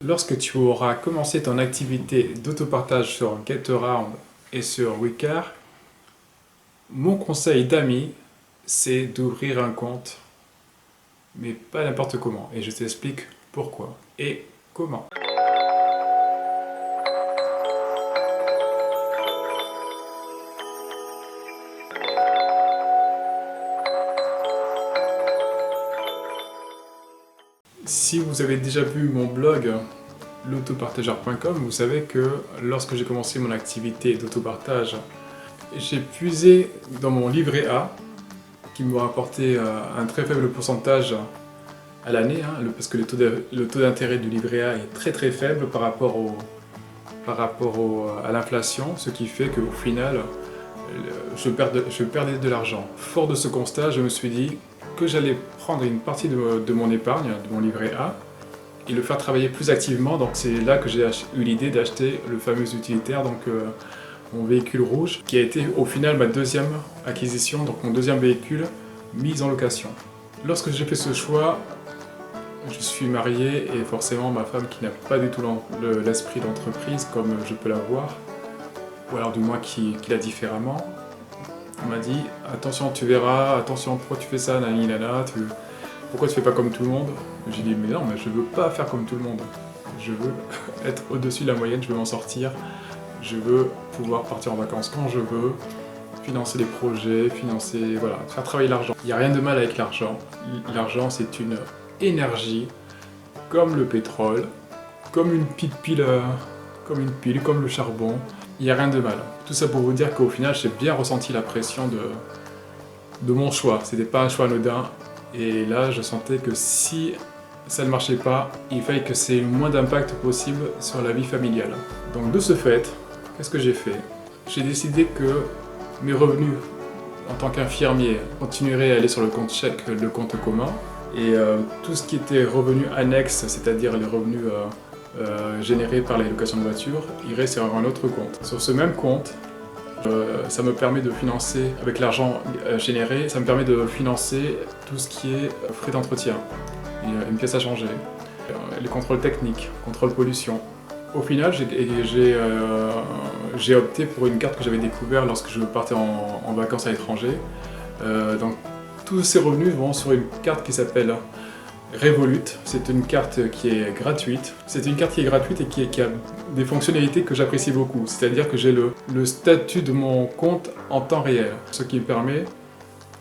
Lorsque tu auras commencé ton activité d'autopartage sur GetAround et sur Wickr, mon conseil d'ami, c'est d'ouvrir un compte, mais pas n'importe comment. Et je t'explique pourquoi et comment. Si vous avez déjà vu mon blog l'autopartageur.com, vous savez que lorsque j'ai commencé mon activité d'autopartage, j'ai puisé dans mon livret A, qui me rapportait un très faible pourcentage à l'année, parce que le taux d'intérêt du livret A est très faible par rapport à l'inflation, ce qui fait qu'au final, je perdais de l'argent. Fort de ce constat, je me suis dit que j'allais prendre une partie de mon épargne, de mon livret A, et le faire travailler plus activement. Donc c'est là que j'ai eu l'idée d'acheter le fameux utilitaire, donc mon véhicule rouge, qui a été au final ma deuxième acquisition, donc mon deuxième véhicule mis en location. Lorsque j'ai fait ce choix, je suis marié et forcément ma femme, qui n'a pas du tout l'esprit d'entreprise comme je peux l'avoir, ou alors du moins qui l'a différemment, m'a dit attention, tu verras, attention, pourquoi tu fais ça, nani nana, pourquoi tu fais pas comme tout le monde? J'ai dit mais non, mais je veux pas faire comme tout le monde, je veux être au-dessus de la moyenne, je veux m'en sortir, je veux pouvoir partir en vacances quand je veux, financer les projets, voilà, faire travailler l'argent. Il n'y a rien de mal avec l'argent. L'argent, c'est une énergie, comme le pétrole, comme une pile, comme le charbon. Il n'y a rien de mal. Tout ça pour vous dire qu'au final, j'ai bien ressenti la pression de mon choix. C'était pas un choix anodin. Et là, je sentais que si ça ne marchait pas, il fallait que c'est le moins d'impact possible sur la vie familiale. Donc de ce fait, qu'est-ce que j'ai fait? J'ai décidé que mes revenus en tant qu'infirmier continueraient à aller sur le compte chèque, le compte commun, et tout ce qui était revenus annexes, c'est-à-dire les revenus générés par les locations de voitures, irait sur un autre compte. Sur ce même compte, ça me permet de financer, avec l'argent généré, ça me permet de financer tout ce qui est frais d'entretien, une pièce à changer, les contrôles techniques, contrôle pollution. Au final, j'ai opté pour une carte que j'avais découverte lorsque je partais en vacances à l'étranger. Donc tous ces revenus vont sur une carte qui s'appelle Revolut. C'est une carte qui est gratuite. C'est une carte qui est gratuite et qui a des fonctionnalités que j'apprécie beaucoup. C'est-à-dire que j'ai le statut de mon compte en temps réel, ce qui me permet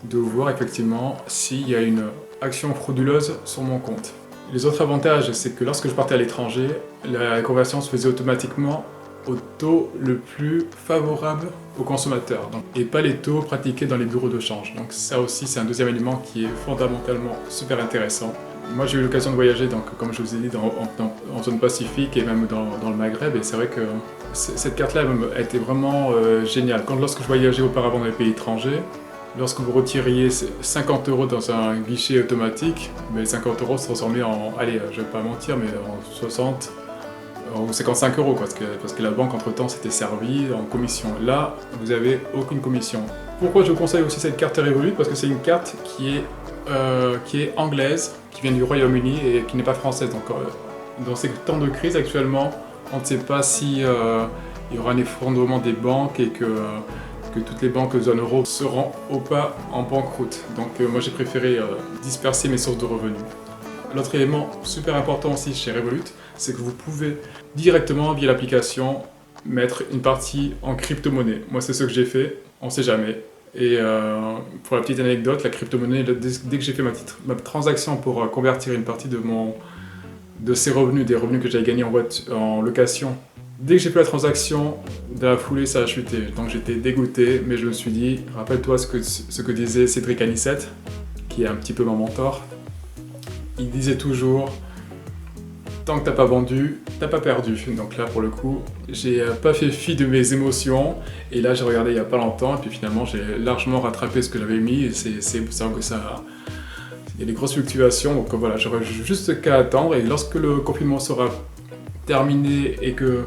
de voir effectivement s'il y a une action frauduleuse sur mon compte. Les autres avantages, c'est que lorsque je partais à l'étranger, la conversion se faisait automatiquement au taux le plus favorable aux consommateurs, et pas les taux pratiqués dans les bureaux de change. Donc ça aussi, c'est un deuxième élément qui est fondamentalement super intéressant. Moi, j'ai eu l'occasion de voyager, donc, comme je vous ai dit, en zone Pacifique et même dans le Maghreb, et c'est vrai que cette carte-là a été vraiment géniale. Lorsque je voyageais auparavant dans les pays étrangers, lorsque vous retiriez 50 € dans un guichet automatique, mais 50 € se transformaient en, allez, je vais pas mentir, mais en 60 ou 55 € parce que la banque entre-temps s'était servie en commission. Là, vous n'avez aucune commission. Pourquoi je vous conseille aussi cette carte Revolut? Parce que c'est une carte qui est anglaise, qui vient du Royaume-Uni et qui n'est pas française. Donc, dans ces temps de crise actuellement, on ne sait pas si il y aura un effondrement des banques et que toutes les banques zone euro seront au pas en banqueroute. Donc moi j'ai préféré disperser mes sources de revenus. L'autre élément super important aussi chez Revolut, c'est que vous pouvez directement via l'application mettre une partie en crypto-monnaie. Moi c'est ce que j'ai fait, on sait jamais. Et pour la petite anecdote, la crypto-monnaie, dès que j'ai fait ma transaction pour convertir une partie de ces revenus, des revenus que j'avais gagnés en location, dès que j'ai fait la transaction, dans la foulée, ça a chuté. Donc j'étais dégoûté, mais je me suis dit, rappelle-toi ce que disait Cédric Anissette, qui est un petit peu mon mentor. Il disait toujours, tant que t'as pas vendu, t'as pas perdu. Donc là, pour le coup, j'ai pas fait fi de mes émotions. Et là, j'ai regardé il y a pas longtemps, et puis finalement, j'ai largement rattrapé ce que j'avais mis. Et il y a des grosses fluctuations, donc voilà, j'aurais juste qu'à attendre. Et lorsque le confinement sera terminé et que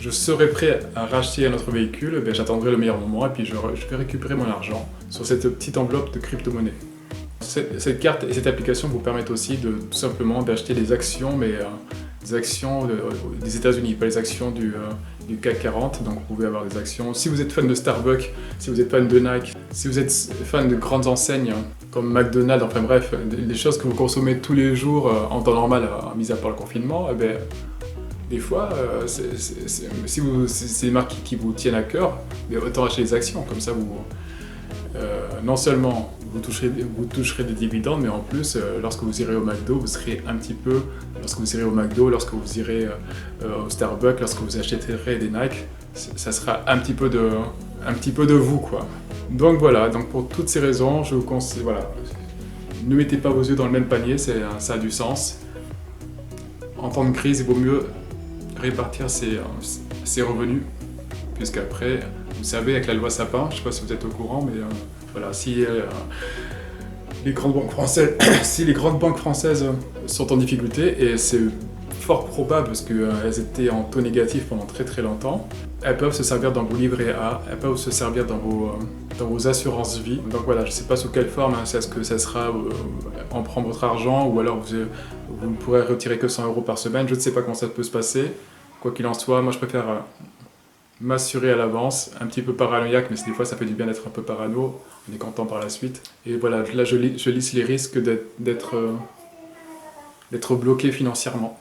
je serai prêt à racheter un autre véhicule, j'attendrai le meilleur moment et puis je vais récupérer mon argent sur cette petite enveloppe de crypto-monnaie. Cette carte et cette application vous permettent aussi tout simplement d'acheter des actions, mais des actions des États-Unis, pas les actions du CAC 40. Donc vous pouvez avoir des actions. Si vous êtes fan de Starbucks, si vous êtes fan de Nike, si vous êtes fan de grandes enseignes comme McDonald's, enfin bref, des choses que vous consommez tous les jours en temps normal, mis à part le confinement, eh bien, des fois, si c'est des marques qui vous tiennent à cœur, autant acheter des actions. Comme ça, non seulement vous toucherez des dividendes, mais en plus, lorsque vous irez au McDo, vous serez un petit peu... Lorsque vous irez au McDo, lorsque vous irez au Starbucks, lorsque vous achèterez des Nike, ça sera un petit peu de vous, quoi. Donc voilà, donc pour toutes ces raisons, je vous conseille, voilà, ne mettez pas vos yeux dans le même panier, ça a du sens. En temps de crise, il vaut mieux répartir ses revenus, puisqu'après, vous savez, avec la loi Sapin, je ne sais pas si vous êtes au courant, mais voilà, si les grandes banques françaises sont en difficulté, et c'est fort probable parce qu'elles étaient en taux négatif pendant très très longtemps, elles peuvent se servir dans vos livrets A, elles peuvent se servir dans vos assurances vie. Donc voilà, je ne sais pas sous quelle forme, est-ce que ça sera on prend votre argent ou alors vous ne pourrez retirer que 100 € par semaine, je ne sais pas comment ça peut se passer. Quoi qu'il en soit, moi je préfère m'assurer à l'avance, un petit peu paranoïaque, mais des fois ça fait du bien d'être un peu parano, on est content par la suite. Et voilà, là je lisse les risques d'être bloqué financièrement.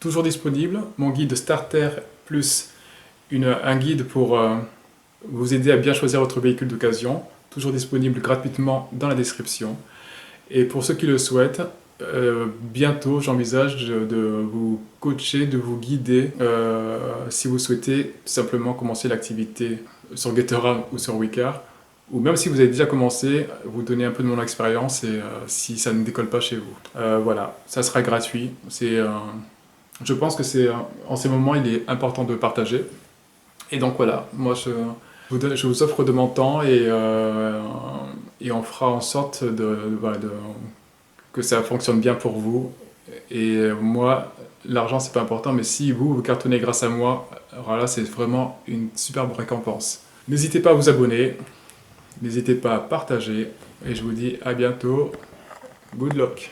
Toujours disponible, mon guide Starter plus un guide pour vous aider à bien choisir votre véhicule d'occasion, toujours disponible gratuitement dans la description. Et pour ceux qui le souhaitent, bientôt j'envisage de vous coacher, de vous guider si vous souhaitez simplement commencer l'activité sur GetAround ou sur Wecar, ou même si vous avez déjà commencé, vous donner un peu de mon expérience et si ça ne décolle pas chez vous. Voilà, ça sera gratuit. Je pense que en ces moments il est important de partager. Et donc voilà, moi je vous offre de mon temps et on fera en sorte que ça fonctionne bien pour vous. Et moi, l'argent c'est pas important, mais si vous cartonnez grâce à moi, alors là c'est vraiment une superbe récompense. N'hésitez pas à vous abonner, n'hésitez pas à partager, et je vous dis à bientôt. Good luck!